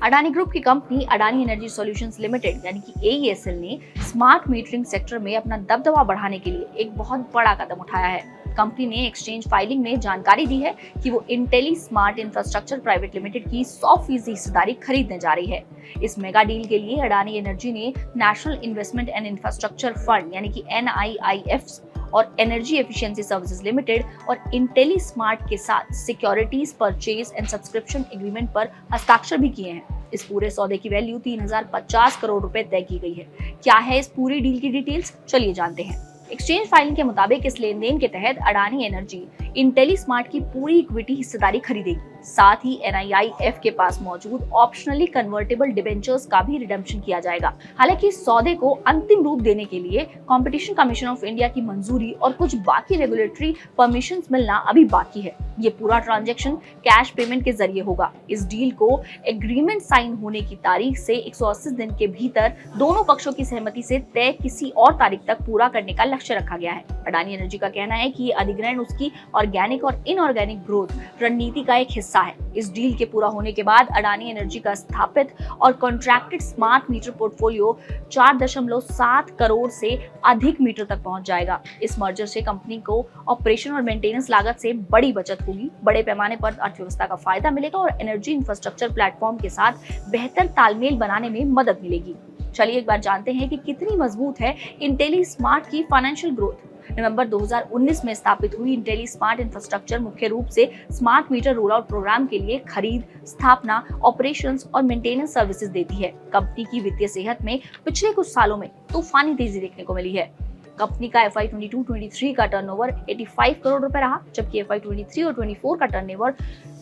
Adani group की company Adani energy solutions limited यानी कि AESL ने स्मार्ट मीटरिंग सेक्टर में अपना दबदबा बढ़ाने के लिए एक बहुत बड़ा कदम उठाया है। कंपनी ने एक्सचेंज फाइलिंग में जानकारी दी है कि वो Intelli smart infrastructure private limited की 100% हिस्सेदारी खरीदने जा रही है। इस मेगा डील के लिए अडानी एनर्जी ने national investment and infrastructure fund यानी कि NIIF और एनर्जी एफिशिएंसी सर्विसेज लिमिटेड और इंटेली स्मार्ट के साथ securities purchase and subscription agreement पर हस्ताक्षर भी किए हैं। इस पूरे सौदे की वैल्यू 3050 करोड़ रुपए तय की गई है। क्या है इस पूरी डील की डिटेल्स, चलिए जानते हैं। एक्सचेंज फाइलिंग के मुताबिक इस लेन देन के तहत अडानी एनर्जी इंटेली स्मार्ट की पूरी इक्विटी हिस्सेदारी खरीदेगी। साथ ही NIIF के पास मौजूद ऑप्शनली कन्वर्टेबल डिबेंचर्स का भी रिडेम्पशन किया जाएगा। हालांकि इस सौदे को अंतिम रूप देने के लिए कंपटीशन कमीशन ऑफ इंडिया की मंजूरी और कुछ बाकी रेगुलेटरी परमिशंस मिलना अभी बाकी है। ये पूरा ट्रांजैक्शन कैश पेमेंट के जरिए होगा। इस डील को एग्रीमेंट साइन होने की तारीख से 180 दिन के भीतर दोनों पक्षों की सहमति से तय किसी और तारीख तक पूरा करने का लक्ष्य रखा गया है। अडानी एनर्जी का कहना है कि ये अधिग्रहण उसकी ऑर्गेनिक और इनऑर्गेनिक ग्रोथ रणनीति का एक हिस्सा है। इस डील के पूरा होने के बाद अडानी एनर्जी का स्थापित और contracted smart meter portfolio 4.7 crore से अधिक मीटर तक पहुंच जाएगा। इस मर्जर से कंपनी को ऑपरेशन और मेंटेनेंस लागत से बड़ी बचत होगी, बड़े पैमाने पर अर्थव्यवस्था का फायदा मिलेगा और एनर्जी इंफ्रास्ट्रक्चर प्लेटफॉर्म के साथ बेहतर तालमेल बनाने में मदद मिलेगी। चलिए एक बार जानते हैं कि कितनी मजबूत है इंटेली स्मार्ट की फाइनेंशियल ग्रोथ। नवंबर 2019 में स्थापित हुई इंटेली स्मार्ट इंफ्रास्ट्रक्चर मुख्य रूप से smart meter roll out programme के लिए खरीद, स्थापना, ऑपरेशंस और मेंटेनेंस सर्विसेज देती है। कंपनी की वित्तीय सेहत में पिछले कुछ सालों में तूफानी तेजी देखने को मिली है। कंपनी का FY 22-23 का टर्नओवर 85 करोड़ रुपए रहा, जबकि FY 23 और 24 का टर्नओवर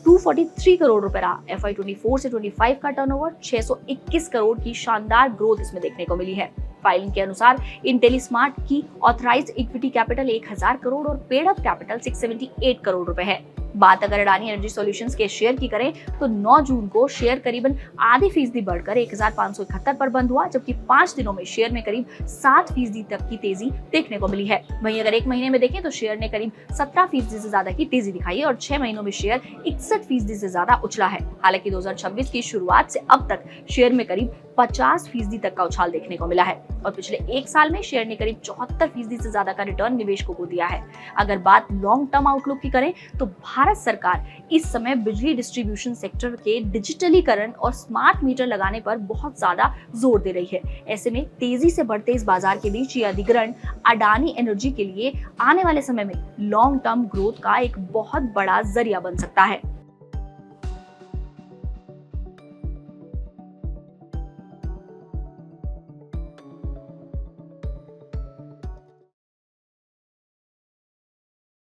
243 करोड़ रुपए रहा। FY 24 से 25 का टर्नओवर 621 करोड़ की शानदार ग्रोथ इसमें देखने को मिली है। फाइलिंग के अनुसार इंटेली स्मार्ट की ऑथराइज्ड इक्विटी कैपिटल 1000 करोड़ और पेड अप कैपिटल 678 करोड़ रुपए है। बात अगर अडानी एनर्जी सॉल्यूशंस के शेयर की करें तो 9 जून को शेयर करीबन आधी फीसदी बढ़कर 1571 पर बंद हुआ, जबकि 5 दिनों में शेयर में करीब 7% तक की तेजी देखने को मिली है। वहीं अगर एक महीने में देखें तो शेयर ने करीब 17% से ज्यादा की तेजी दिखाई है और 6 महीनों में शेयर 61% से ज्यादा उछला है। हालांकि 2026 की शुरुआत से अब तक शेयर में करीब 50% तक का उछाल देखने को मिला है और पिछले एक साल में शेयर ने करीब 74% से ज्यादा का रिटर्न निवेशकों को दिया है। अगर बात लॉन्ग टर्म आउटलुक की करें तो भारत सरकार इस समय बिजली डिस्ट्रीब्यूशन सेक्टर के डिजिटलीकरण और स्मार्ट मीटर लगाने पर बहुत ज्यादा जोर दे रही है। ऐसे में तेजी से बढ़ते इस बाजार के बीच ये अधिग्रहण अडानी एनर्जी के लिए आने वाले समय में लॉन्ग टर्म ग्रोथ का एक बहुत बड़ा जरिया बन सकता है।